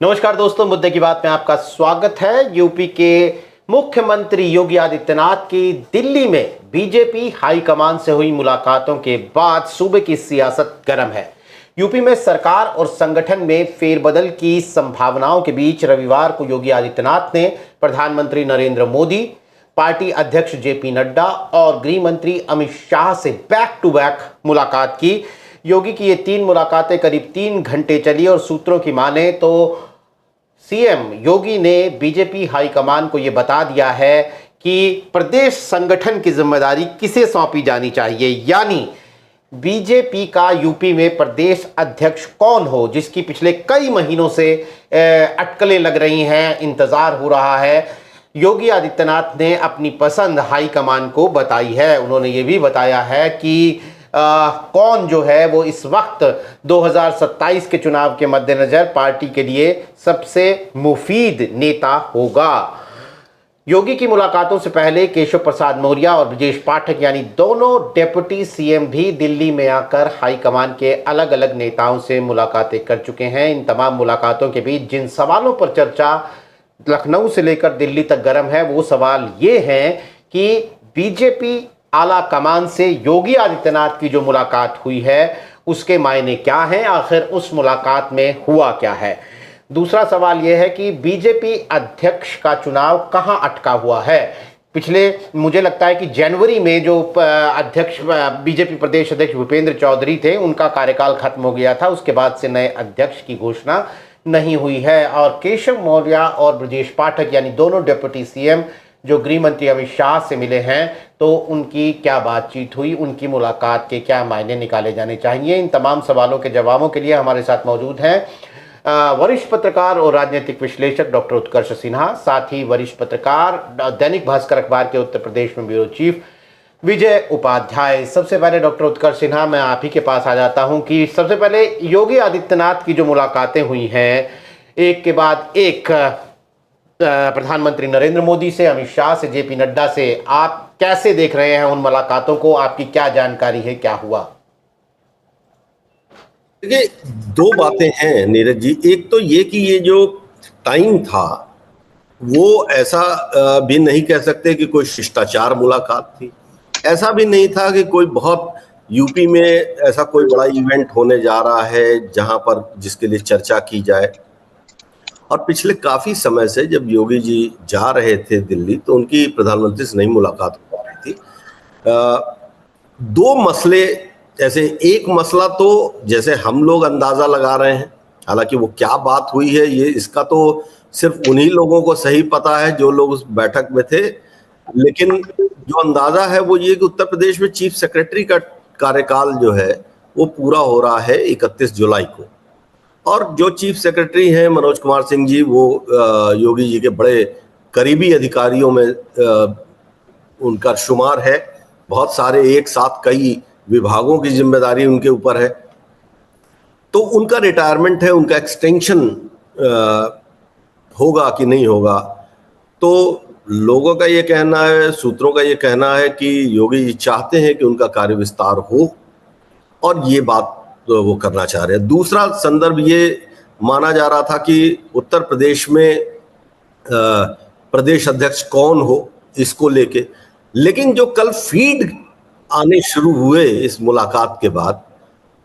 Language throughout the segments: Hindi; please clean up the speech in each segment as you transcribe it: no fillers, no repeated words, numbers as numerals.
नमस्कार दोस्तों, मुद्दे की बात में आपका स्वागत है। यूपी के मुख्यमंत्री योगी आदित्यनाथ की दिल्ली में बीजेपी हाईकमान से हुई मुलाकातों के बाद सूबे की सियासत गर्म है। यूपी में सरकार और संगठन में फेरबदल की संभावनाओं के बीच रविवार को योगी आदित्यनाथ ने प्रधानमंत्री नरेंद्र मोदी, पार्टी अध्यक्ष जेपी नड्डा और गृह मंत्री अमित शाह से बैक टू बैक मुलाकात की। योगी की ये 3 मुलाकातें करीब 3 घंटे चली और सूत्रों की माने तो सीएम योगी ने बीजेपी हाईकमान को ये बता दिया है कि प्रदेश संगठन की जिम्मेदारी किसे सौंपी जानी चाहिए, यानी बीजेपी का यूपी में प्रदेश अध्यक्ष कौन हो, जिसकी पिछले कई महीनों से अटकलें लग रही हैं, इंतजार हो रहा है। योगी आदित्यनाथ ने अपनी पसंद हाईकमान को बताई है। उन्होंने ये भी बताया है कि कौन जो है वो इस वक्त 2027 के चुनाव के मद्देनजर पार्टी के लिए सबसे मुफीद नेता होगा। योगी की मुलाकातों से पहले केशव प्रसाद मौर्य और ब्रजेश पाठक यानी दोनों डेप्यूटी सीएम भी दिल्ली में आकर हाईकमान के अलग अलग नेताओं से मुलाकातें कर चुके हैं। इन तमाम मुलाकातों के बीच जिन सवालों पर चर्चा लखनऊ से लेकर दिल्ली तक गर्म है, वो सवाल ये हैं कि बीजेपी आला कमान से योगी आदित्यनाथ की जो मुलाकात हुई है उसके मायने क्या हैं, आखिर उस मुलाकात में हुआ क्या है। दूसरा सवाल यह है कि बीजेपी अध्यक्ष का चुनाव कहां अटका हुआ है। पिछले मुझे लगता है कि जनवरी में जो अध्यक्ष बीजेपी प्रदेश अध्यक्ष भूपेंद्र चौधरी थे, उनका कार्यकाल खत्म हो गया था। उसके बाद से नए अध्यक्ष की घोषणा नहीं हुई है और केशव मौर्य और ब्रजेश पाठक यानी दोनों डिप्टी सीएम जो गृह मंत्री अमित शाह से मिले हैं, तो उनकी क्या बातचीत हुई, उनकी मुलाकात के क्या मायने निकाले जाने चाहिए। इन तमाम सवालों के जवाबों के लिए हमारे साथ मौजूद हैं वरिष्ठ पत्रकार और राजनीतिक विश्लेषक डॉक्टर उत्कर्ष सिन्हा, साथ ही वरिष्ठ पत्रकार दैनिक भास्कर अखबार के उत्तर प्रदेश में ब्यूरो चीफ विजय उपाध्याय। सबसे पहले डॉक्टर उत्कर्ष सिन्हा, मैं आप ही के पास आ जाता हूं कि सबसे पहले योगी आदित्यनाथ की जो मुलाकातें हुई हैं एक के बाद एक, प्रधानमंत्री नरेंद्र मोदी से, अमित शाह से, जेपी नड्डा से, आप कैसे देख रहे हैं उन मुलाकातों को? आपकी क्या जानकारी है, क्या हुआ? देखिए, 2 बातें हैं नीरज जी। एक तो ये कि ये जो टाइम था वो ऐसा भी नहीं कह सकते कि कोई शिष्टाचार मुलाकात थी। ऐसा भी नहीं था कि कोई बहुत यूपी में ऐसा कोई बड़ा इवेंट होने जा रहा है जहां पर जिसके लिए चर्चा की जाए। और पिछले काफी समय से जब योगी जी जा रहे थे दिल्ली तो उनकी प्रधानमंत्री से नहीं मुलाकात हो रही थी। 2 मसले, जैसे एक मसला तो जैसे हम लोग अंदाजा लगा रहे हैं, हालांकि वो क्या बात हुई है ये इसका तो सिर्फ उन्हीं लोगों को सही पता है जो लोग उस बैठक में थे। लेकिन जो अंदाजा है वो ये कि उत्तर प्रदेश में चीफ सेक्रेटरी का कार्यकाल जो है वो पूरा हो रहा है 31 जुलाई को, और जो चीफ सेक्रेटरी हैं मनोज कुमार सिंह जी, वो योगी जी के बड़े करीबी अधिकारियों में उनका शुमार है। बहुत सारे एक साथ कई विभागों की जिम्मेदारी उनके ऊपर है। तो उनका रिटायरमेंट है, उनका एक्सटेंशन होगा कि नहीं होगा, तो लोगों का ये कहना है, सूत्रों का ये कहना है कि योगी जी चाहते हैं कि उनका कार्य विस्तार हो और ये बात तो वो करना चाह रहे हैं। दूसरा संदर्भ ये माना जा रहा था कि उत्तर प्रदेश में प्रदेश अध्यक्ष कौन हो इसको लेके, लेकिन जो कल फीड आने शुरू हुए इस मुलाकात के बाद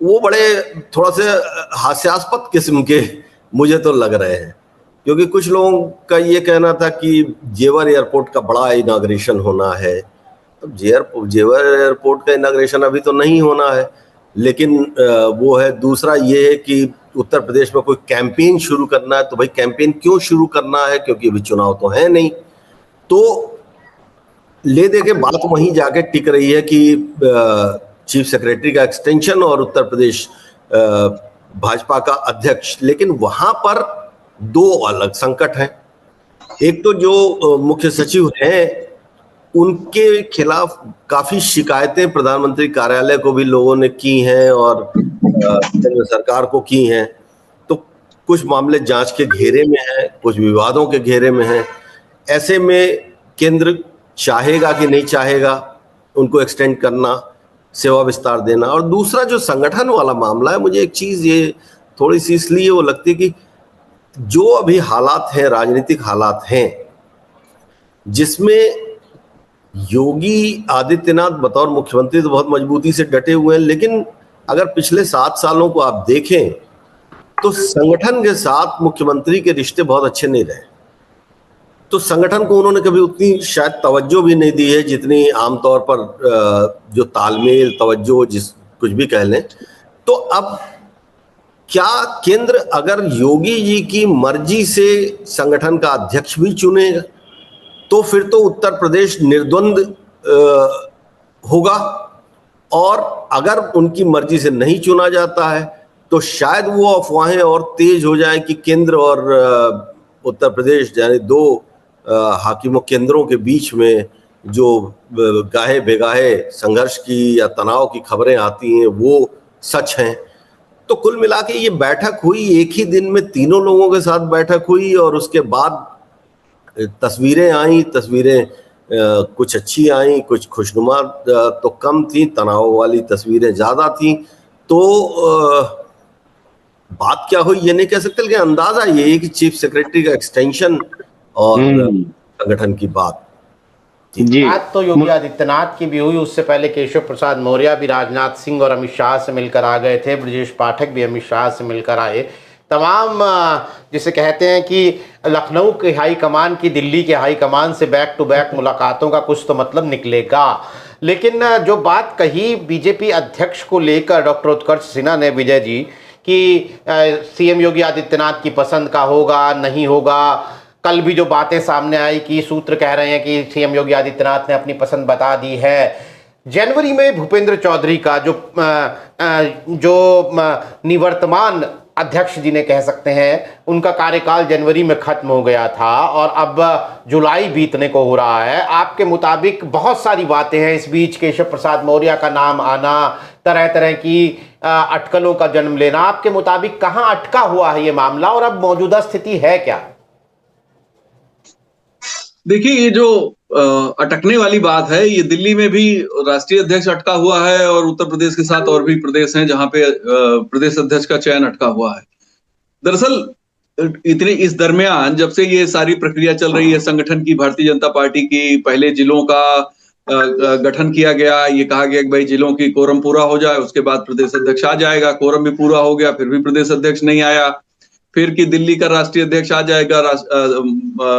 वो बड़े थोड़ा से हास्यास्पद किस्म के मुझे तो लग रहे हैं, क्योंकि कुछ लोगों का ये कहना था कि जेवर एयरपोर्ट का बड़ा इनाग्रेशन होना है। तो जेवर एयरपोर्ट का इनाग्रेशन अभी तो नहीं होना है, लेकिन वो है। दूसरा ये है कि उत्तर प्रदेश में कोई कैंपेन शुरू करना है, तो भाई कैंपेन क्यों शुरू करना है, क्योंकि अभी चुनाव तो है नहीं। तो ले दे के बात वहीं जाके टिक रही है कि चीफ सेक्रेटरी का एक्सटेंशन और उत्तर प्रदेश भाजपा का अध्यक्ष। लेकिन वहां पर 2 अलग संकट हैं। एक तो जो मुख्य सचिव हैं उनके खिलाफ काफी शिकायतें प्रधानमंत्री कार्यालय को भी लोगों ने की हैं और केंद्र सरकार को की हैं। तो कुछ मामले जांच के घेरे में हैं, कुछ विवादों के घेरे में हैं। ऐसे में केंद्र चाहेगा कि नहीं चाहेगा उनको एक्सटेंड करना, सेवा विस्तार देना। और दूसरा जो संगठन वाला मामला है, मुझे एक चीज ये थोड़ी सी इसलिए वो लगती है कि जो अभी हालात हैं, राजनीतिक हालात हैं, जिसमें योगी आदित्यनाथ बतौर मुख्यमंत्री तो बहुत मजबूती से डटे हुए हैं, लेकिन अगर पिछले 7 सालों को आप देखें तो संगठन के साथ मुख्यमंत्री के रिश्ते बहुत अच्छे नहीं रहे। तो संगठन को उन्होंने कभी उतनी शायद तवज्जो भी नहीं दी है जितनी आमतौर पर जो तालमेल, तवज्जो, जिस कुछ भी कह लें। तो अब क्या केंद्र अगर योगी जी की मर्जी से संगठन का अध्यक्ष भी चुनेगा तो फिर तो उत्तर प्रदेश निर्द्वंद होगा, और अगर उनकी मर्जी से नहीं चुना जाता है तो शायद वो अफवाहें और तेज हो जाएं कि केंद्र और उत्तर प्रदेश यानी दो हाकिमों केंद्रों के बीच में जो गाहे बेगाहे संघर्ष की या तनाव की खबरें आती हैं वो सच हैं। तो कुल मिला के ये बैठक हुई, एक ही दिन में तीनों लोगों के साथ बैठक हुई, और उसके बाद तस्वीरें आई। तस्वीरें कुछ अच्छी आई, कुछ खुशनुमा तो कम थी, तनाव वाली तस्वीरें ज्यादा थी। तो बात क्या हुई ये नहीं कह सकते, लेकिन अंदाजा ये है कि चीफ सेक्रेटरी का एक्सटेंशन और संगठन की बात जी। बात तो योगी आदित्यनाथ की भी हुई, उससे पहले केशव प्रसाद मौर्य भी राजनाथ सिंह और अमित शाह से मिलकर आ गए थे, ब्रजेश पाठक भी अमित शाह से मिलकर आए। तमाम जिसे कहते हैं कि लखनऊ के हाई कमान की दिल्ली के हाई कमान से बैक टू बैक मुलाकातों का कुछ तो मतलब निकलेगा। लेकिन जो बात कही बीजेपी अध्यक्ष को लेकर डॉक्टर उत्कर्ष सिन्हा ने, विजय जी, कि सीएम योगी आदित्यनाथ की पसंद का होगा नहीं होगा, कल भी जो बातें सामने आई कि सूत्र कह रहे हैं कि सीएम योगी आदित्यनाथ ने अपनी पसंद बता दी है। जनवरी में भूपेंद्र चौधरी का जो निवर्तमान अध्यक्ष जी ने कह सकते हैं, उनका कार्यकाल जनवरी में खत्म हो गया था और अब जुलाई बीतने को हो रहा है। आपके मुताबिक बहुत सारी बातें हैं, इस बीच केशव प्रसाद मौर्य का नाम आना, तरह तरह की अटकलों का जन्म लेना। आपके मुताबिक कहां अटका हुआ है ये मामला और अब मौजूदा स्थिति है क्या? देखिए, ये जो अटकने वाली बात है, ये दिल्ली में भी राष्ट्रीय अध्यक्ष अटका हुआ है और उत्तर प्रदेश के साथ और भी प्रदेश हैं जहां पे प्रदेश अध्यक्ष का चयन अटका हुआ है। दरअसल इतने इस दरमियान जब से ये सारी प्रक्रिया चल रही है संगठन की, भारतीय जनता पार्टी की, पहले जिलों का गठन किया गया, ये कहा गया कि भाई जिलों की कोरम पूरा हो जाए, उसके बाद प्रदेश अध्यक्ष आ जाएगा। कोरम भी पूरा हो गया, फिर भी प्रदेश अध्यक्ष नहीं आया। फिर कि दिल्ली का राष्ट्रीय अध्यक्ष आ जाएगा,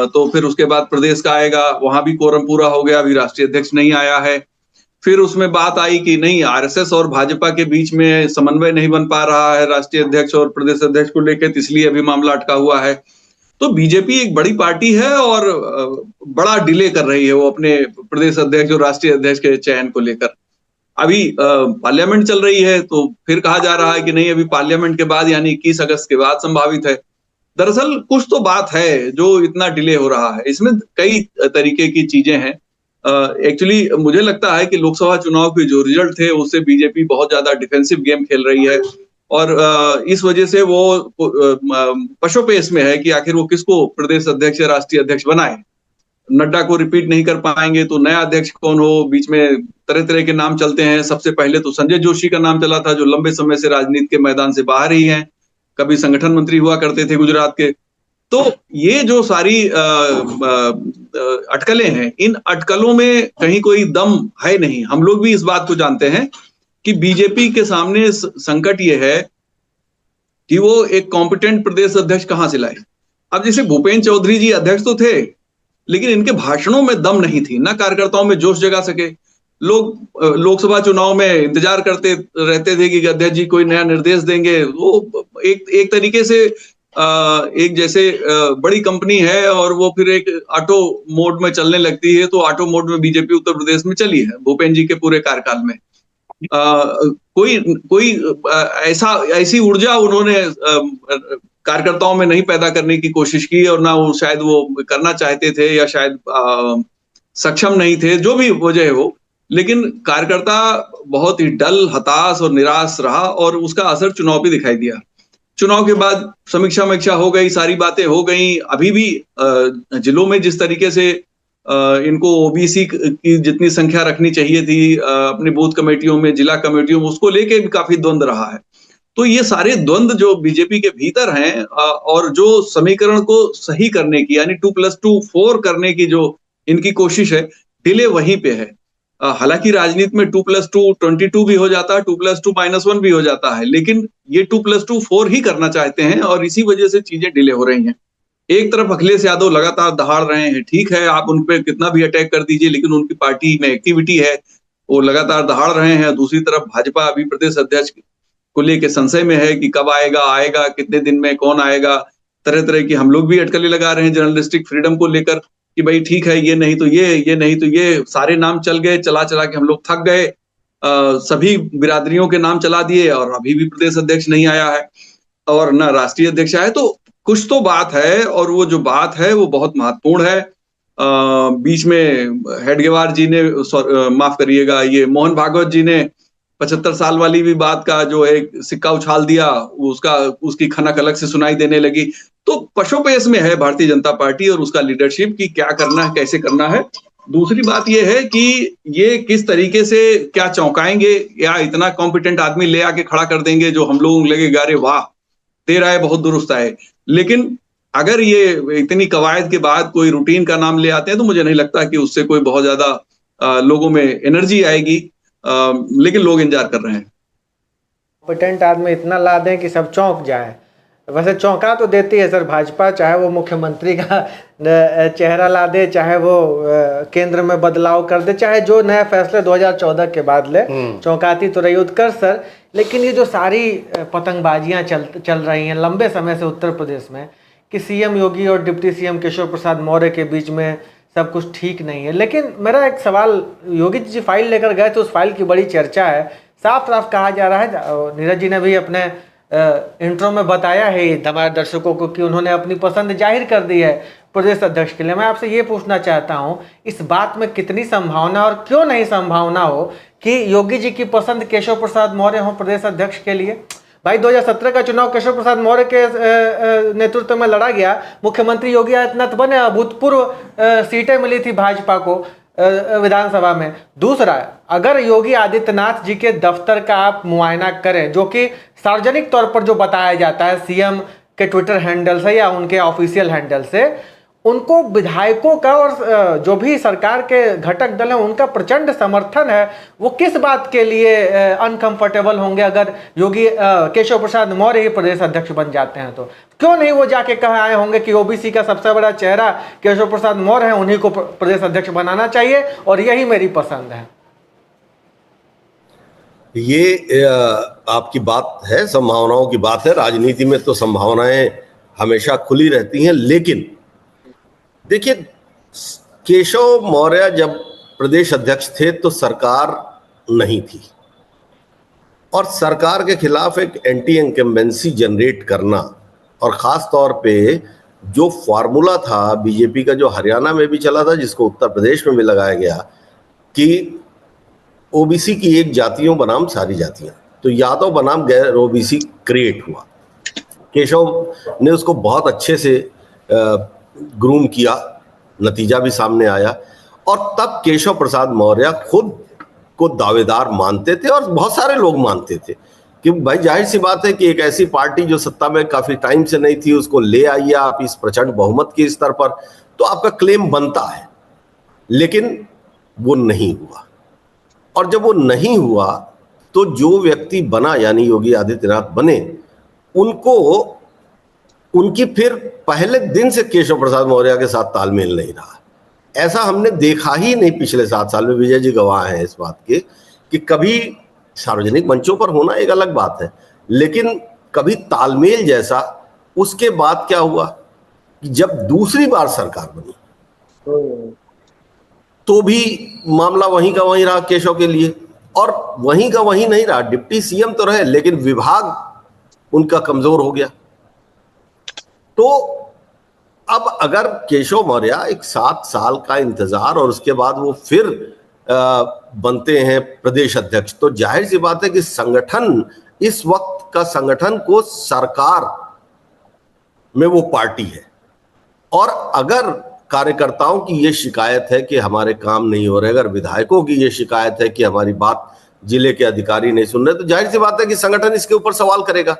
तो फिर उसके बाद प्रदेश का आएगा, वहां भी कोरम पूरा हो गया, अभी राष्ट्रीय अध्यक्ष नहीं आया है। फिर उसमें बात आई कि नहीं, आरएसएस और भाजपा के बीच में समन्वय नहीं बन पा रहा है राष्ट्रीय अध्यक्ष और प्रदेश अध्यक्ष को लेकर, इसलिए अभी मामला अटका हुआ है। तो बीजेपी एक बड़ी पार्टी है और बड़ा डिले कर रही है वो अपने प्रदेश अध्यक्ष और राष्ट्रीय अध्यक्ष के चयन को लेकर। अभी पार्लियामेंट चल रही है, तो फिर कहा जा रहा है कि नहीं, अभी पार्लियामेंट के बाद यानी 21 अगस्त के बाद संभावित है। दरअसल कुछ तो बात है जो इतना डिले हो रहा है, इसमें कई तरीके की चीजें हैं। एक्चुअली मुझे लगता है कि लोकसभा चुनाव के जो रिजल्ट थे उससे बीजेपी बहुत ज्यादा डिफेंसिव गेम खेल रही है और इस वजह से वो पशोपेश में है कि आखिर वो किसको प्रदेश अध्यक्ष या राष्ट्रीय अध्यक्ष बनाए। नड्डा को रिपीट नहीं कर पाएंगे तो नया अध्यक्ष कौन हो, बीच में तरह तरह के नाम चलते हैं। सबसे पहले तो संजय जोशी का नाम चला था, जो लंबे समय से राजनीति के मैदान से बाहर ही हैं, कभी संगठन मंत्री हुआ करते थे गुजरात के। तो ये जो सारी अटकलें हैं, इन अटकलों में कहीं कोई दम है नहीं। हम लोग भी इस बात को जानते हैं कि बीजेपी के सामने संकट ये है कि वो एक कॉम्पिटेंट प्रदेश अध्यक्ष कहां से लाए। अब जैसे भूपेंद्र चौधरी जी अध्यक्ष तो थे, लेकिन इनके भाषणों में दम नहीं थी, ना कार्यकर्ताओं में जोश जगा सके। लोग लोकसभा चुनाव में इंतजार करते रहते थे कि अध्यक्ष जी कोई नया निर्देश देंगे। वो एक तरीके से एक जैसे बड़ी कंपनी है और वो फिर एक ऑटो मोड में चलने लगती है, तो ऑटो मोड में बीजेपी उत्तर प्रदेश में चली है भूपेंद्र जी के पूरे कार्यकाल में। कोई ऐसी ऊर्जा उन्होंने कार्यकर्ताओं में नहीं पैदा करने की कोशिश की और ना वो शायद वो करना चाहते थे या शायद सक्षम नहीं थे, जो भी वजह हो। लेकिन कार्यकर्ता बहुत ही डल, हताश और निराश रहा और उसका असर चुनाव पे दिखाई दिया। चुनाव के बाद समीक्षा हो गई, सारी बातें हो गई। अभी भी जिलों में जिस तरीके से इनको ओबीसी की जितनी संख्या रखनी चाहिए थी अपनी बूथ कमेटियों में, जिला कमेटियों में, उसको लेके भी काफी द्वंद रहा है। तो ये सारे द्वंद्व जो बीजेपी के भीतर हैं और जो समीकरण को सही करने की यानी 2+2 4 करने की जो इनकी कोशिश है, डिले वहीं पे है। हालांकि राजनीति में 2+2 22 भी हो जाता है, 2+2 -1 भी हो जाता है, लेकिन ये 2+2 4 ही करना चाहते हैं और इसी वजह से चीजें डिले हो रही हैं। एक तरफ अखिलेश यादव लगातार दहाड़ रहे हैं, ठीक है आप उन पे कितना भी अटैक कर दीजिए, लेकिन उनकी पार्टी में एक्टिविटी है, वो लगातार दहाड़ रहे हैं। दूसरी तरफ भाजपा अभी प्रदेश अध्यक्ष को लेकर संशय में है कि कब आएगा, कितने दिन में, कौन आएगा। तरह तरह की हम लोग भी अटकलें लगा रहे हैं जर्नलिस्टिक फ्रीडम को लेकर कि भाई ठीक है, ये नहीं तो ये नहीं तो ये, सारे नाम चल गए, चला चला के हम लोग थक गए। सभी बिरादरियों के नाम चला दिए और अभी भी प्रदेश अध्यक्ष नहीं आया है और ना राष्ट्रीय अध्यक्ष आया। तो कुछ तो बात है और वो जो बात है वो बहुत महत्वपूर्ण है। बीच में हेडगेवार जी ने माफ करिएगा, ये मोहन भागवत जी ने 75 साल वाली भी बात का जो एक सिक्का उछाल दिया, उसकी खनक अलग से सुनाई देने लगी। तो पशोपेश में है भारतीय जनता पार्टी और उसका लीडरशिप की क्या करना है, कैसे करना है। दूसरी बात यह है कि ये किस तरीके से क्या चौंकाएंगे या इतना कॉम्पिटेंट आदमी ले आके खड़ा कर देंगे जो हम लोगों लगेगा अरे वाह तेरा है बहुत दुरुस्त है। लेकिन अगर ये इतनी कवायद के बाद कोई रूटीन का नाम ले आते हैं तो मुझे नहीं लगता कि उससे कोई बहुत ज्यादा लोगों में एनर्जी आएगी, लेकिन लोग इंतजार कर रहे हैं। कॉम्पिटेंट आदमी इतना ला दें कि सब चौंक जाए। वैसे चौंका तो देती है सर भाजपा, चाहे वो मुख्यमंत्री का चेहरा ला दे, चाहे वो केंद्र में बदलाव कर दे, चाहे जो नए फैसले 2014 के बाद ले, चौंकाती तो रही उत्कर्ष सर। लेकिन ये जो सारी पतंगबाजियां चल रही हैं लंबे समय से उत्तर प्रदेश में कि सीएम योगी और डिप्टी सीएम केशव प्रसाद मौर्य के बीच में सब कुछ ठीक नहीं है। लेकिन मेरा एक सवाल, योगी जी फाइल लेकर गए तो उस फाइल की बड़ी चर्चा है, साफ साफ कहा जा रहा है, नीरज जी ने भी अपने इंट्रो में बताया है हमारे दर्शकों को कि उन्होंने अपनी पसंद जाहिर कर दी है प्रदेश अध्यक्ष के लिए। मैं आपसे ये पूछना चाहता हूँ इस बात में कितनी संभावना और क्यों नहीं संभावना हो कि योगी जी की पसंद केशव प्रसाद मौर्य हो प्रदेश अध्यक्ष के लिए। भाई 2017 का चुनाव केशव प्रसाद मौर्य के नेतृत्व में लड़ा गया, मुख्यमंत्री योगी आदित्यनाथ बने, अभूतपूर्व सीटें मिली थी भाजपा को विधानसभा में। दूसरा, अगर योगी आदित्यनाथ जी के दफ्तर का आप मुआयना करें, जो कि सार्वजनिक तौर पर जो बताया जाता है सीएम के ट्विटर हैंडल से या उनके ऑफिशियल हैंडल से, उनको विधायकों का और जो भी सरकार के घटक दल हैं उनका प्रचंड समर्थन है। वो किस बात के लिए अनकंफर्टेबल होंगे अगर योगी केशव प्रसाद मौर्य ही प्रदेश अध्यक्ष बन जाते हैं? तो क्यों नहीं वो जाके कह आए होंगे कि ओबीसी का सबसे बड़ा चेहरा केशव प्रसाद मौर्य है, उन्हीं को प्रदेश अध्यक्ष बनाना चाहिए और यही मेरी पसंद है। ये आपकी बात है, संभावनाओं की बात है। राजनीति में तो संभावनाएं हमेशा खुली रहती हैं, लेकिन देखिए केशव मौर्य जब प्रदेश अध्यक्ष थे तो सरकार नहीं थी और सरकार के खिलाफ एक एंटी इनकम्बेंसी जनरेट करना, और खास तौर पे जो फार्मूला था बीजेपी का जो हरियाणा में भी चला था, जिसको उत्तर प्रदेश में भी लगाया गया कि ओबीसी की एक जातियों बनाम सारी जातियां, तो यादव बनाम गैर ओबीसी क्रिएट हुआ। केशव ने उसको बहुत अच्छे से ग्रूम किया, नतीजा भी सामने आया और तब केशव प्रसाद मौर्य खुद को दावेदार मानते थे और बहुत सारे लोग मानते थे कि भाई जाहिर सी बात है कि एक ऐसी पार्टी जो सत्ता में काफी टाइम से नहीं थी उसको ले आइए आप इस प्रचंड बहुमत के स्तर पर, तो आपका क्लेम बनता है। लेकिन वो नहीं हुआ, और जब वो नहीं हुआ तो जो व्यक्ति बना यानी योगी आदित्यनाथ बने, उनकी फिर पहले दिन से केशव प्रसाद मौर्य के साथ तालमेल नहीं रहा। ऐसा हमने देखा ही नहीं पिछले 7 साल में। विजय जी गवाह हैं इस बात के कि कभी सार्वजनिक मंचों पर होना एक अलग बात है, लेकिन कभी तालमेल जैसा। उसके बाद क्या हुआ कि जब दूसरी बार सरकार बनी तो भी मामला वहीं का वहीं रहा केशव के लिए, और वहीं का वहीं नहीं रहा, डिप्टी सीएम तो रहे लेकिन विभाग उनका कमजोर हो गया। तो अब अगर केशव मौर्य एक 7 साल का इंतजार और उसके बाद वो फिर बनते हैं प्रदेश अध्यक्ष, तो जाहिर सी बात है कि संगठन, इस वक्त का संगठन को सरकार में वो पार्टी है, और अगर कार्यकर्ताओं की ये शिकायत है कि हमारे काम नहीं हो रहे, अगर विधायकों की ये शिकायत है कि हमारी बात जिले के अधिकारी नहीं सुन रहे, तो जाहिर सी बात है कि संगठन इसके ऊपर सवाल करेगा।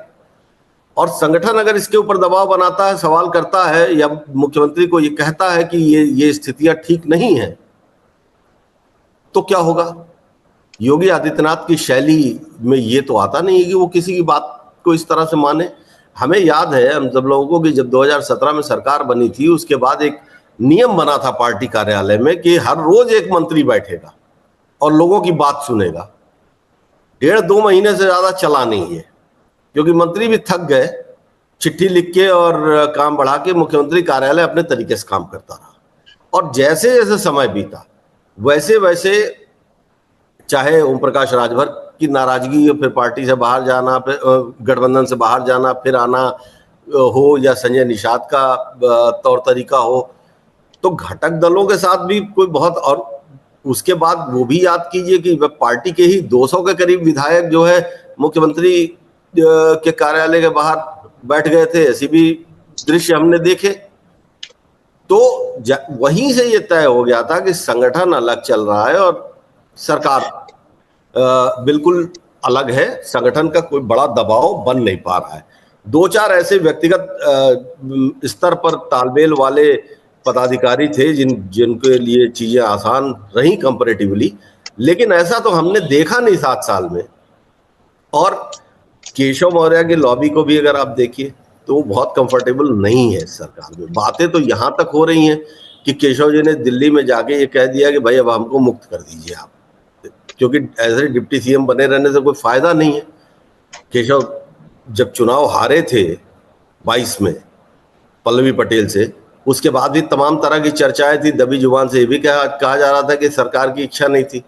और संगठन अगर इसके ऊपर दबाव बनाता है, सवाल करता है, या मुख्यमंत्री को ये कहता है कि ये स्थितियां ठीक नहीं है, तो क्या होगा? योगी आदित्यनाथ की शैली में ये तो आता नहीं है कि वो किसी की बात को इस तरह से माने। हमें याद है, हम सब लोगों को, कि जब 2017 में सरकार बनी थी, उसके बाद एक नियम बना था पार्टी कार्यालय में कि हर रोज एक मंत्री बैठेगा और लोगों की बात सुनेगा। 1.5-2 महीने से ज्यादा चला नहीं है, क्योंकि मंत्री भी थक गए, चिट्ठी लिख के और काम बढ़ा के मुख्यमंत्री कार्यालय अपने तरीके से काम करता रहा। और जैसे जैसे समय बीता, वैसे वैसे चाहे ओम प्रकाश राजभर की नाराजगी, फिर पार्टी से बाहर जाना, फिर गठबंधन से बाहर जाना, फिर आना हो, या संजय निषाद का तौर तरीका हो, तो घटक दलों के साथ भी कोई बहुत, और उसके बाद वो भी याद कीजिए कि पार्टी के ही 200 के करीब विधायक जो है मुख्यमंत्री के कार्यालय के बाहर बैठ गए थे। ऐसी भी दृश्य हमने देखे। तो वहीं से ये तय हो गया था कि संगठन अलग चल रहा है और सरकार बिल्कुल अलग है। संगठन का कोई बड़ा दबाव बन नहीं पा रहा है। 2-4 ऐसे व्यक्तिगत स्तर पर तालमेल वाले पदाधिकारी थे जिनके लिए चीजें आसान रही कंपैरेटिवली, लेकिन ऐसा तो हमने देखा नहीं 7 साल में। और केशव मौर्य की लॉबी को भी अगर आप देखिए तो वो बहुत कंफर्टेबल नहीं है सरकार में। बातें तो यहां तक हो रही हैं कि केशव जी ने दिल्ली में जाके ये कह दिया कि भाई अब हमको मुक्त कर दीजिए आप, क्योंकि ऐसे डिप्टी सीएम बने रहने से कोई फायदा नहीं है। केशव जब चुनाव हारे थे 22 में पल्लवी पटेल से, उसके बाद भी तमाम तरह की चर्चाएं थी, दबी जुबान से ये भी कहा जा रहा था कि सरकार की इच्छा नहीं थी।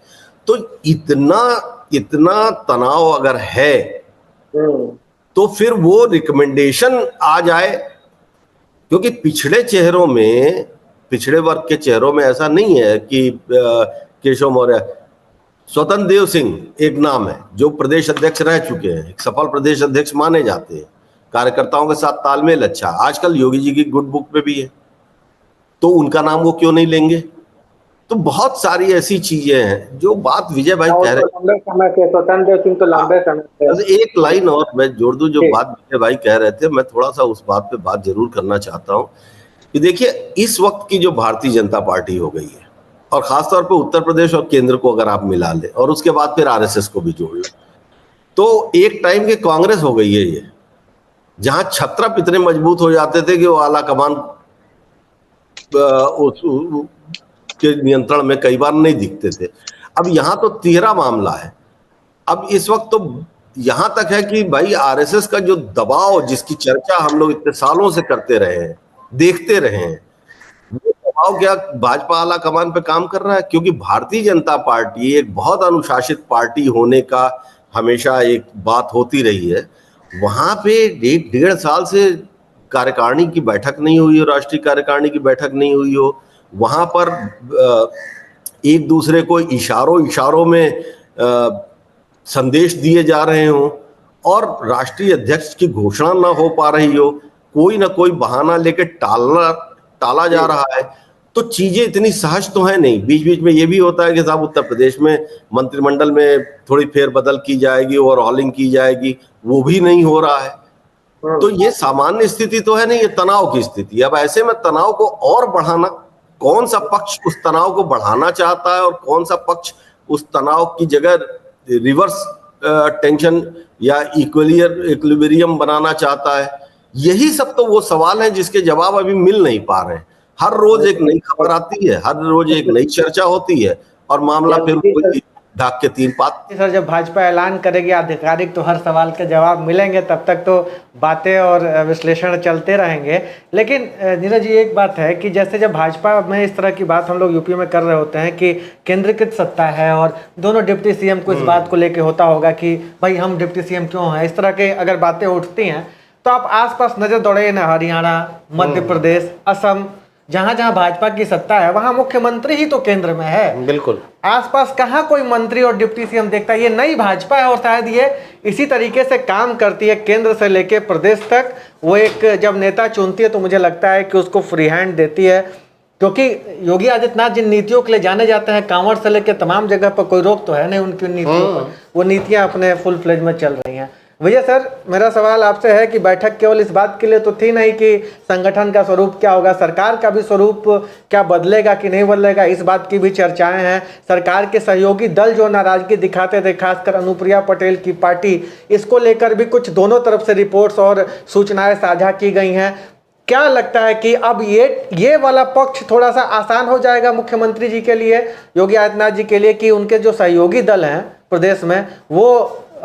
तो इतना तनाव अगर है तो फिर वो रिकमेंडेशन आ जाए, क्योंकि पिछड़े वर्ग के चेहरों में ऐसा नहीं है कि केशव मौर्य। स्वतंत्र देव सिंह एक नाम है जो प्रदेश अध्यक्ष रह चुके हैं, एक सफल प्रदेश अध्यक्ष माने जाते हैं, कार्यकर्ताओं के साथ तालमेल अच्छा, आजकल योगी जी की गुड बुक पे भी है, तो उनका नाम वो क्यों नहीं लेंगे? तो बहुत सारी ऐसी चीजें हैं जो बात विजय भाई कह रहे हैं। लंबे समय से स्वतंत्र देव सिंह तो लंबे समय से। एक लाइन और मैं जोड़ दूं, जो बात विजय भाई कह रहे थे, मैं थोड़ा सा उस बात पे बात जरूर करना चाहता हूं कि देखिए, इस वक्त की जो भारतीय जनता पार्टी हो गई है, और खासतौर पे उत्तर प्रदेश और केंद्र को अगर आप मिला ले और उसके बाद फिर आरएसएस को भी जोड़ ले, तो एक टाइम की कांग्रेस हो गई है ये, जहां छत्रप इतने मजबूत हो जाते थे कि वो आला कमान के नियंत्रण में कई बार नहीं दिखते थे। अब यहां तो तिहरा मामला है। अब इस वक्त तो यहां तक है कि भाई आरएसएस का जो दबाव, जिसकी चर्चा हम लोग इतने सालों से करते रहे हैं, देखते रहे हैं, वो दबाव क्या भाजपा आला कमान पे काम कर रहा है? क्योंकि भारतीय जनता पार्टी एक बहुत अनुशासित पार्टी होने का हमेशा एक बात होती रही है। वहां पे 1.5 साल से कार्यकारिणी की बैठक नहीं हुई हो, राष्ट्रीय कार्यकारिणी की बैठक नहीं हुई हो, वहां पर एक दूसरे को इशारों में संदेश दिए जा रहे हो, और राष्ट्रीय अध्यक्ष की घोषणा ना हो पा रही हो, कोई ना कोई बहाना लेके टाला जा रहा है। तो चीजें इतनी सहज तो है नहीं। बीच बीच में ये भी होता है कि साहब उत्तर प्रदेश में मंत्रिमंडल में थोड़ी फेरबदल की जाएगी, ओवरहॉलिंग की जाएगी, वो भी नहीं हो रहा है। तो ये सामान्य स्थिति तो है नहीं, ये तनाव की स्थिति। अब ऐसे में तनाव को और बढ़ाना, कौन सा पक्ष उस तनाव को बढ़ाना चाहता है और कौन सा पक्ष उस तनाव की जगह रिवर्स टेंशन या इक्विलिब्रियम बनाना चाहता है, यही सब तो वो सवाल है जिसके जवाब अभी मिल नहीं पा रहे हैं। हर रोज एक नई खबर आती है, हर रोज एक नई चर्चा होती है, और मामला फिर ढाक के 3 पात। सर, जब भाजपा ऐलान करेगी आधिकारिक तो हर सवाल के जवाब मिलेंगे, तब तक तो बातें और विश्लेषण चलते रहेंगे। लेकिन नीरज जी, एक बात है कि जैसे जब भाजपा में इस तरह की बात हम लोग यूपी में कर रहे होते हैं कि केंद्रीकृत सत्ता है, और दोनों डिप्टी सीएम को इस बात को लेके होता होगा कि भाई हम डिप्टी सीएम क्यों हैं, इस तरह के अगर बातें उठती हैं, तो आप आसपास नजर दौड़े ना, हरियाणा, मध्य प्रदेश, असम, जहां जहां भाजपा की सत्ता है वहां मुख्यमंत्री ही तो केंद्र में है। बिल्कुल, आसपास कहां कोई मंत्री और डिप्टी सीएम देखता है। ये नई भाजपा है, और शायद ये इसी तरीके से काम करती है, केंद्र से लेके प्रदेश तक। वो एक जब नेता चुनती है तो मुझे लगता है कि उसको फ्री हैंड देती है, क्योंकि योगी आदित्यनाथ जिन नीतियों के लिए जाने जाते हैं, कांवड़ से लेकर तमाम जगह पर कोई रोक तो है नहीं उनकी नीतियों पर, वो नीतियां अपने फुल फ्लेज में चल रही हैं। भैया सर, मेरा सवाल आपसे है कि बैठक केवल इस बात के लिए तो थी नहीं कि संगठन का स्वरूप क्या होगा, सरकार का भी स्वरूप क्या बदलेगा कि नहीं बदलेगा, इस बात की भी चर्चाएं हैं। सरकार के सहयोगी दल जो नाराजगी दिखाते थे, खासकर अनुप्रिया पटेल की पार्टी, इसको लेकर भी कुछ दोनों तरफ से रिपोर्ट्स और सूचनाएं साझा की गई हैं। क्या लगता है कि अब ये वाला पक्ष थोड़ा सा आसान हो जाएगा मुख्यमंत्री जी के लिए, योगी आदित्यनाथ जी के लिए, कि उनके जो सहयोगी दल हैं प्रदेश में वो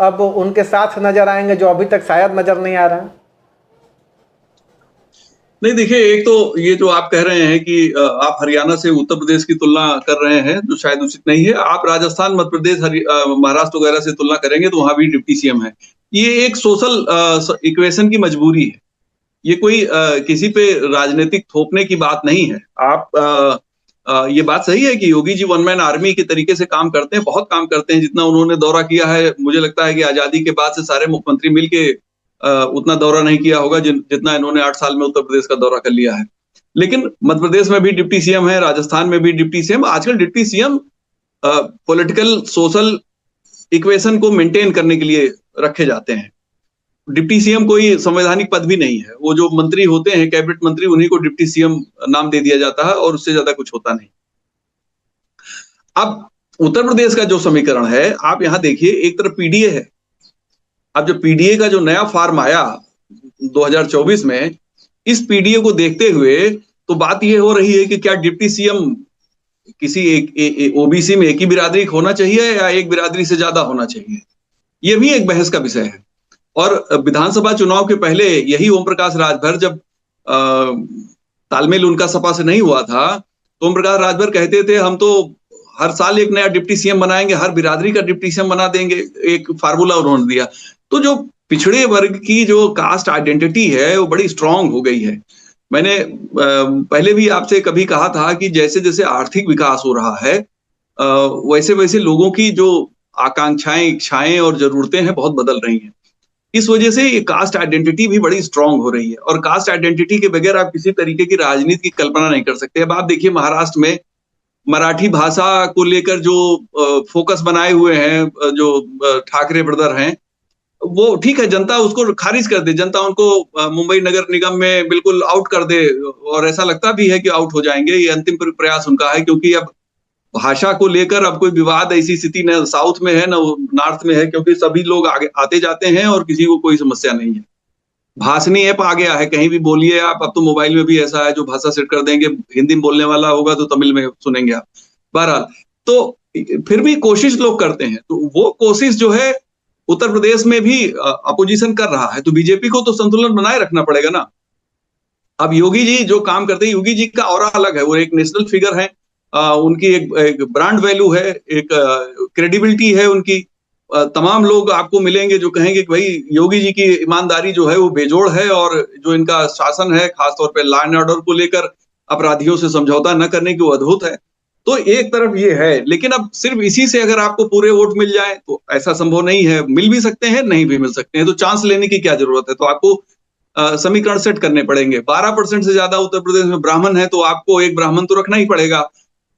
अब उनके साथ नजर आएंगे, जो अभी तक शायद नजर नहीं आ रहा है? नहीं, देखिए, एक तो ये जो आप कह रहे हैं कि आप हरियाणा से उत्तर प्रदेश की तुलना कर रहे हैं, जो शायद उचित नहीं है। आप राजस्थान, मध्य प्रदेश, महाराष्ट्र वगैरह से तुलना करेंगे तो वहां भी डिप्टी सीएम है। ये एक सोशल इक्वेशन की मजबूरी है, ये कोई किसी पे राजनीतिक थोपने की बात नहीं है। आप ये बात सही है कि Yogi ji one man army के तरीके से काम करते हैं, बहुत काम करते हैं। जितना उन्होंने दौरा किया है, मुझे लगता है कि आजादी के बाद से सारे मुख्यमंत्री मिलके उतना दौरा नहीं किया होगा जितना इन्होंने 8 साल में उत्तर प्रदेश का दौरा कर लिया है। लेकिन मध्य प्रदेश में भी डिप्टी सीएम है, राजस्थान में भी डिप्टी सीएम। आजकल deputy CM political social equation को मेंटेन करने के लिए रखे जाते हैं। डिप्टी सीएम कोई संवैधानिक पद भी नहीं है। वो जो मंत्री होते हैं, कैबिनेट मंत्री, उन्हीं को डिप्टी सीएम नाम दे दिया जाता है और उससे ज्यादा कुछ होता नहीं। अब उत्तर प्रदेश का जो समीकरण है, आप यहां देखिए, एक तरफ पीडीए है। अब जो पीडीए का जो नया फॉर्म आया 2024 में, इस पीडीए को देखते हुए तो बात यह हो रही है कि क्या डिप्टी सीएम किसी एक ओबीसी में एक ही बिरादरी होना चाहिए या एक बिरादरी से ज्यादा होना चाहिए। यह भी एक बहस का विषय है। और विधानसभा चुनाव के पहले यही ओम प्रकाश राजभर, जब तालमेल उनका सपा से नहीं हुआ था, तो ओम प्रकाश राजभर कहते थे हम तो हर साल एक नया डिप्टी सीएम बनाएंगे, हर बिरादरी का डिप्टी सीएम बना देंगे। एक फार्मूला उन्होंने दिया। तो जो पिछड़े वर्ग की जो कास्ट आइडेंटिटी है वो बड़ी स्ट्रांग हो गई है। मैंने पहले भी आपसे कभी कहा था कि जैसे जैसे आर्थिक विकास हो रहा है, वैसे वैसे लोगों की जो आकांक्षाएं, इच्छाएं और जरूरतें हैं बहुत बदल रही हैं। इस वजह से ये कास्ट आइडेंटिटी भी बड़ी स्ट्रांग हो रही है। और कास्ट आइडेंटिटी के बगैर आप किसी तरीके की राजनीति की कल्पना नहीं कर सकते। अब आप देखिए, महाराष्ट्र में मराठी भाषा को लेकर जो फोकस बनाए हुए हैं जो ठाकरे ब्रदर हैं, वो ठीक है, जनता उसको खारिज कर दे, जनता उनको मुंबई नगर निगम में बिल्कुल आउट कर दे, और ऐसा लगता भी है कि आउट हो जाएंगे। ये अंतिम प्रयास उनका है, क्योंकि अब भाषा को लेकर अब कोई विवाद ऐसी स्थिति न साउथ में है न नॉर्थ में है, क्योंकि सभी लोग आगे आते जाते हैं और किसी को कोई समस्या नहीं है। भाषणी ऐप आ गया है, कहीं भी बोलिए आप। अब तो मोबाइल में भी ऐसा है जो भाषा सेट कर देंगे, हिंदी में बोलने वाला होगा तो तमिल में सुनेंगे आप। बहरहाल, तो फिर भी कोशिश लोग करते हैं। तो वो कोशिश जो है उत्तर प्रदेश में भी अपोजिशन कर रहा है, तो बीजेपी को तो संतुलन बनाए रखना पड़ेगा ना। अब योगी जी जो काम करते हैं, योगी जी का ऑरा अलग है, वो एक नेशनल फिगर है। उनकी एक ब्रांड वैल्यू है, एक क्रेडिबिलिटी है उनकी। तमाम लोग आपको मिलेंगे जो कहेंगे कि भाई योगी जी की ईमानदारी जो है वो बेजोड़ है, और जो इनका शासन है खासतौर पर लॉ एंड ऑर्डर को लेकर अपराधियों से समझौता न करने की वो अद्भुत है। तो एक तरफ ये है, लेकिन अब सिर्फ इसी से अगर आपको पूरे वोट मिल जाए तो ऐसा संभव नहीं है। मिल भी सकते हैं, नहीं भी मिल सकते हैं, तो चांस लेने की क्या जरूरत है। तो आपको समीकरण सेट करने पड़ेंगे। 12% से ज्यादा उत्तर प्रदेश में ब्राह्मण है, तो आपको एक ब्राह्मण तो रखना ही पड़ेगा।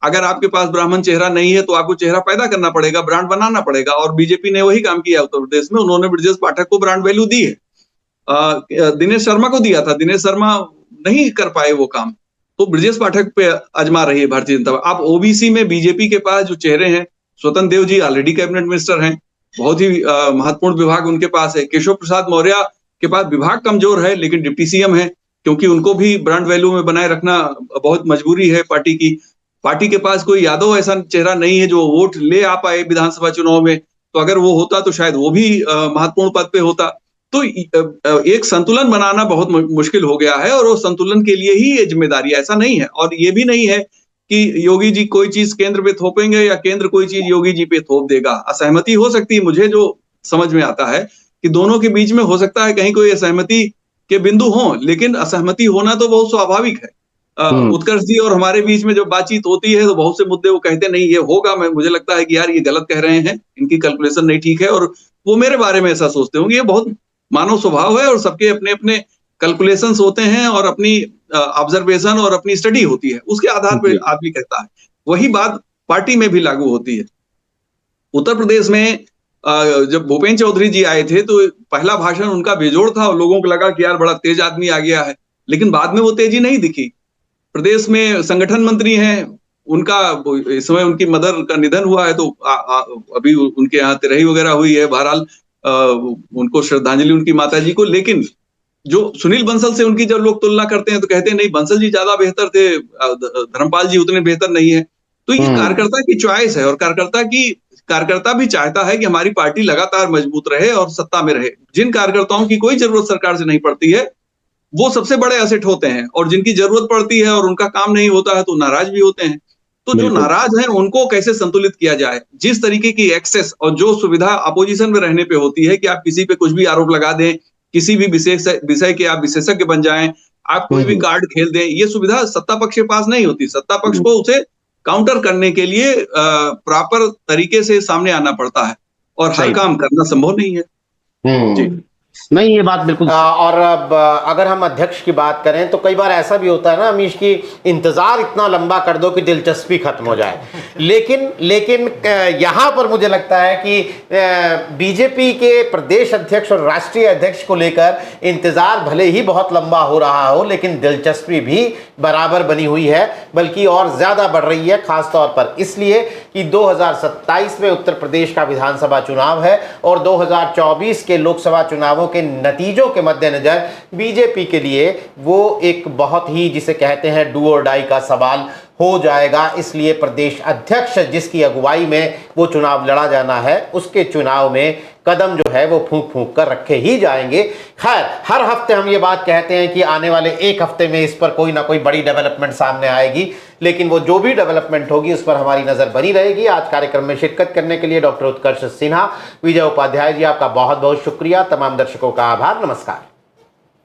अगर आपके पास ब्राह्मण चेहरा नहीं है तो आपको चेहरा पैदा करना पड़ेगा, ब्रांड बनाना पड़ेगा। और बीजेपी ने वही काम किया उत्तर प्रदेश में। उन्होंने ब्रजेश पाठक को ब्रांड वैल्यू दी है, दिनेश शर्मा को दिया था, दिनेश शर्मा नहीं कर पाए वो काम, तो ब्रजेश पाठक पे आजमा रही है भारतीय जनता पार्टी। आप ओबीसी में बीजेपी के पास जो चेहरे हैं, स्वतंत्र Dev ji already cabinet minister हैं, बहुत ही महत्वपूर्ण विभाग उनके पास है। केशव प्रसाद मौर्य के पास विभाग कमजोर है लेकिन डिप्टी सीएम है, क्योंकि उनको भी ब्रांड वैल्यू में बनाए रखना बहुत मजबूरी है पार्टी की। पार्टी के पास कोई यादव ऐसा चेहरा नहीं है जो वोट ले आ पाए विधानसभा चुनाव में, तो अगर वो होता तो शायद वो भी महत्वपूर्ण पद पे होता। तो एक संतुलन बनाना बहुत मुश्किल हो गया है, और वो संतुलन के लिए ही ये जिम्मेदारी, ऐसा नहीं है। और ये भी नहीं है कि योगी जी कोई चीज केंद्र पे थोपेंगे या केंद्र कोई चीज योगी जी पे थोप देगा। असहमति हो सकती है, मुझे जो समझ में आता है कि दोनों के बीच में हो सकता है कहीं कोई असहमति के बिंदु हो, लेकिन असहमति होना तो बहुत स्वाभाविक है। उत्कर्ष जी और हमारे बीच में जब बातचीत होती है तो बहुत से मुद्दे वो कहते नहीं ये होगा, मुझे लगता है कि यार ये गलत कह रहे हैं, इनकी कैलकुलेशन नहीं ठीक है, और वो मेरे बारे में ऐसा सोचते होंगे। ये बहुत मानव स्वभाव है, और सबके अपने अपने कैलकुलेशंस होते हैं और अपनी ऑब्जर्वेशन और अपनी स्टडी होती है, उसके आधार पर आदमी कहता है। वही बात पार्टी में भी लागू होती है। उत्तर प्रदेश में जब भूपेन्द्र चौधरी जी आए थे तो पहला भाषण उनका बेजोड़ था और लोगों को लगा कि यार बड़ा तेज आदमी आ गया है, लेकिन बाद में वो तेजी नहीं दिखी। प्रदेश में संगठन मंत्री हैं, उनका इस समय उनकी मदर का निधन हुआ है तो अभी उनके यहाँ तिरही वगैरह हुई है, बहरहाल उनको श्रद्धांजलि उनकी माता जी को। लेकिन जो सुनील बंसल से उनकी जब लोग तुलना करते हैं तो कहते हैं नहीं, बंसल जी ज्यादा बेहतर थे, धर्मपाल जी उतने बेहतर नहीं है। तो ये कार्यकर्ता की चॉइस है और कार्यकर्ता भी चाहता है कि हमारी पार्टी लगातार मजबूत रहे और सत्ता में रहे। जिन कार्यकर्ताओं की कोई जरूरत सरकार से नहीं पड़ती है वो सबसे बड़े एसेट होते हैं, और जिनकी जरूरत पड़ती है और उनका काम नहीं होता है तो नाराज भी होते हैं। तो जो नाराज हैं उनको कैसे संतुलित किया जाए, जिस तरीके की एक्सेस और जो सुविधा अपोजिशन में रहने पे होती है कि आप किसी पे कुछ भी आरोप लगा दें, किसी भी विषय के आप विशेषज्ञ बन जाएं, आप कोई भी कार्ड खेल दें, ये सुविधा सत्ता पक्ष के पास नहीं होती। सत्ता पक्ष को उसे काउंटर करने के लिए प्रॉपर तरीके से सामने आना पड़ता है और हर काम करना संभव नहीं है। जी नहीं, ये बात बिल्कुल। और अब अगर हम अध्यक्ष की बात करें तो कई बार ऐसा भी होता है ना अमीश की इंतजार इतना लंबा कर दो कि दिलचस्पी खत्म हो जाए। लेकिन यहाँ पर मुझे लगता है कि बीजेपी के प्रदेश अध्यक्ष और राष्ट्रीय अध्यक्ष को लेकर इंतजार भले ही बहुत लंबा हो रहा हो, लेकिन दिलचस्पी भी बराबर बनी हुई है, बल्कि और ज्यादा बढ़ रही है। खासतौर पर इसलिए कि 2027 में उत्तर प्रदेश का विधानसभा चुनाव है और 2024 के लोकसभा चुनावों के नतीजों के मद्देनजर बीजेपी के लिए वो एक बहुत ही जिसे कहते हैं डू और डाई का सवाल हो जाएगा। इसलिए प्रदेश अध्यक्ष जिसकी अगुवाई में वो चुनाव लड़ा जाना है, उसके चुनाव में कदम जो है वो फूंक फूंक कर रखे ही जाएंगे। खैर, हर हफ्ते हम ये बात कहते हैं कि आने वाले एक हफ्ते में इस पर कोई ना कोई बड़ी डेवलपमेंट सामने आएगी, लेकिन वो जो भी डेवलपमेंट होगी उस पर हमारी नजर बनी रहेगी। आज कार्यक्रम में शिरकत करने के लिए डॉक्टर उत्कर्ष सिन्हा, विजय उपाध्याय जी, आपका बहुत बहुत शुक्रिया। तमाम दर्शकों का आभार। नमस्कार।